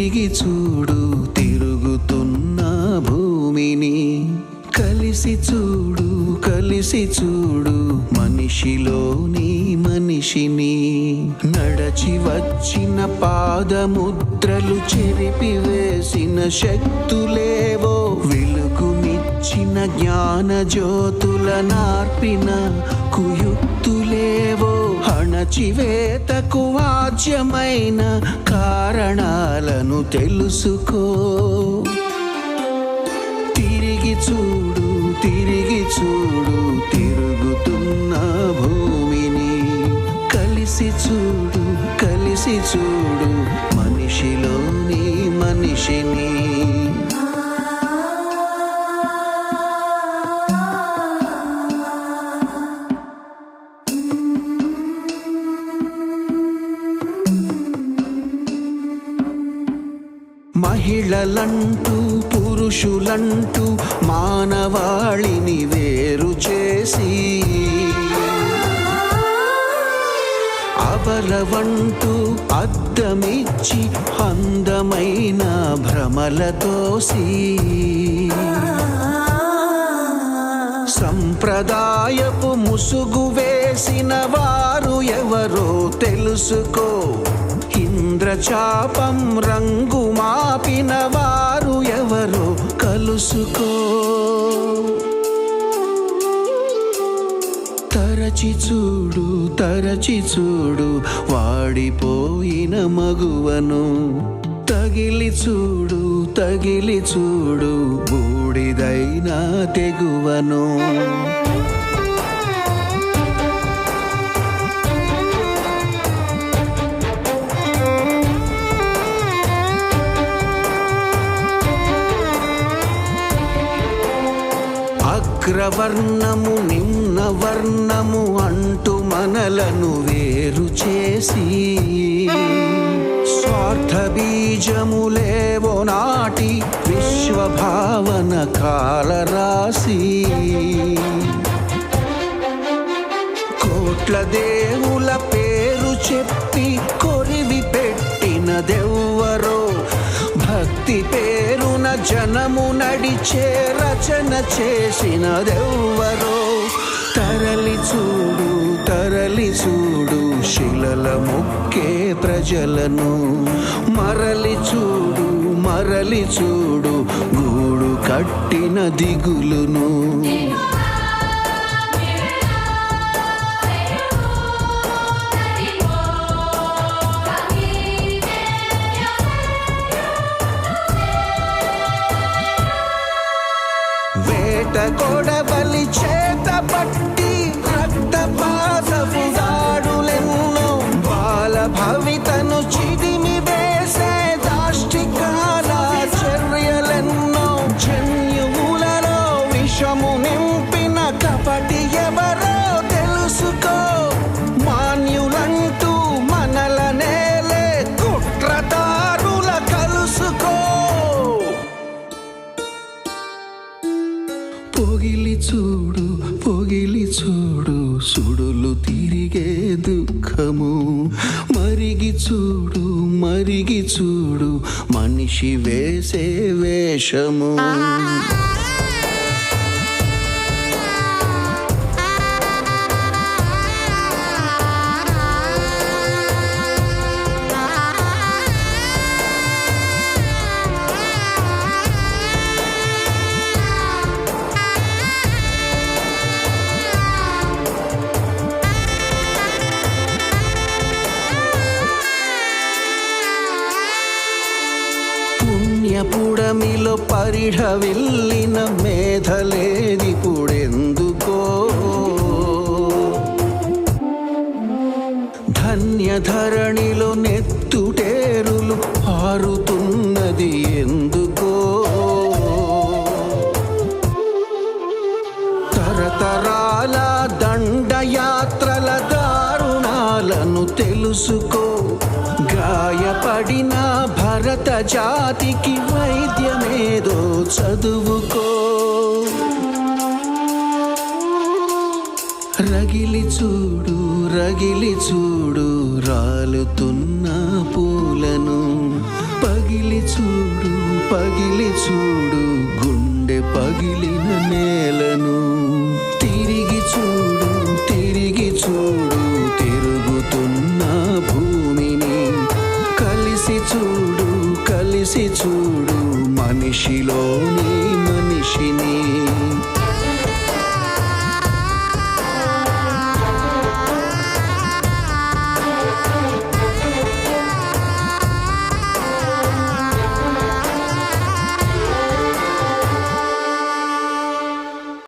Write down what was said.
తిరిగి చూడు తిరుగుతున్న భూమిని, కలిసి చూడు కలిసి చూడు మనిషిలోని మనిషిని. నడచి వచ్చిన పాదముద్రలు చెరిపివేసిన శక్తులేవో, వెలుగునిచ్చిన జ్ఞాన జ్యోతుల నార్పిన కుయుక్తులేవో, అణచివేతకు వాజ్యమైన కారణాలను తెలుసుకో. తిరిగి చూడు తిరిగి చూడు తిరుగుతున్న భూమిని, కలిసి చూడు కలిసి చూడు మనిషిలోని మనిషిని. మహిళలంటూ పురుషులంటూ మానవాళిని వేరు చేసి, అబలవంటూ అద్దమిచ్చి అందమైన భ్రమలతోసి, సంప్రదాయపు ముసుగు వేసిన వారు ఎవరో తెలుసుకో. ఇంద్రచాపం రంగు మాపిన వారు ఎవరో కలుసుకో. తరచి చూడు తరచి చూడు వాడిపోయిన మగువను, తగిలి చూడు తగిలి చూడు బూడిదైన తెగువను. అగ్రవర్ణము నిమ్న వర్ణము అంటూ మనలను వేరు చేసి, స్వార్థ బీజములేవో నాటి విశ్వభావన కాలరాసి, కోట్ల దేవుల పేరు చెప్పి కొరివి పెట్టినదెవ్వరో, భక్తి పేరున జనము నడిచే రచన చేసినదెవ్వరో. తరలి చూడు తరలి చూడు శిలల మొక్కే ప్రజలను, మరలి చూడు మరలి చూడు గూడు కట్టిన దిగులును. వేట కొడవలి చేత పట్టి రక్తపాతపు దాడులెన్నో, బాల భవితను చిదిమి వేసే దాష్టికాల చర్యలెన్నో, జన్యువులలో విషము నింపిన కపటి ఎవరో తెలుసుకో. మాన్యులంటూ మనల నేలే కుట్రదారుల కలుసుకో. పొగిలి చూడు పొగిలి చూడు సుడులు తిరిగే దుఃఖము, మరిగి చూడు మరిగి చూడు మనిషి వేసే వేషము. పుణ్యపుడమిలో పరిఢవిల్లిన మేధలేదిపుడెందుకో, ధన్యధరణిలో నెత్తుటేరులు పారుతున్నది ఎందుకో. తరతరాల దండయాత్రల దారుణాలను తెలుసుకో. గాయపడిన భరత జాతికి వైద్యమేదో చదువుకో. రగిలి చూడు రగిలి చూడు రాలుతున్న పూలను, పగిలి చూడు పగిలి చూడు గుండె పగిలిన నేలను. తిరిగి చూడు తిరిగి చూడు తిరుగుతున్న భూమిని. కలిసి చూడు కలిసి చూడు మనిషిలోని మనిషిని.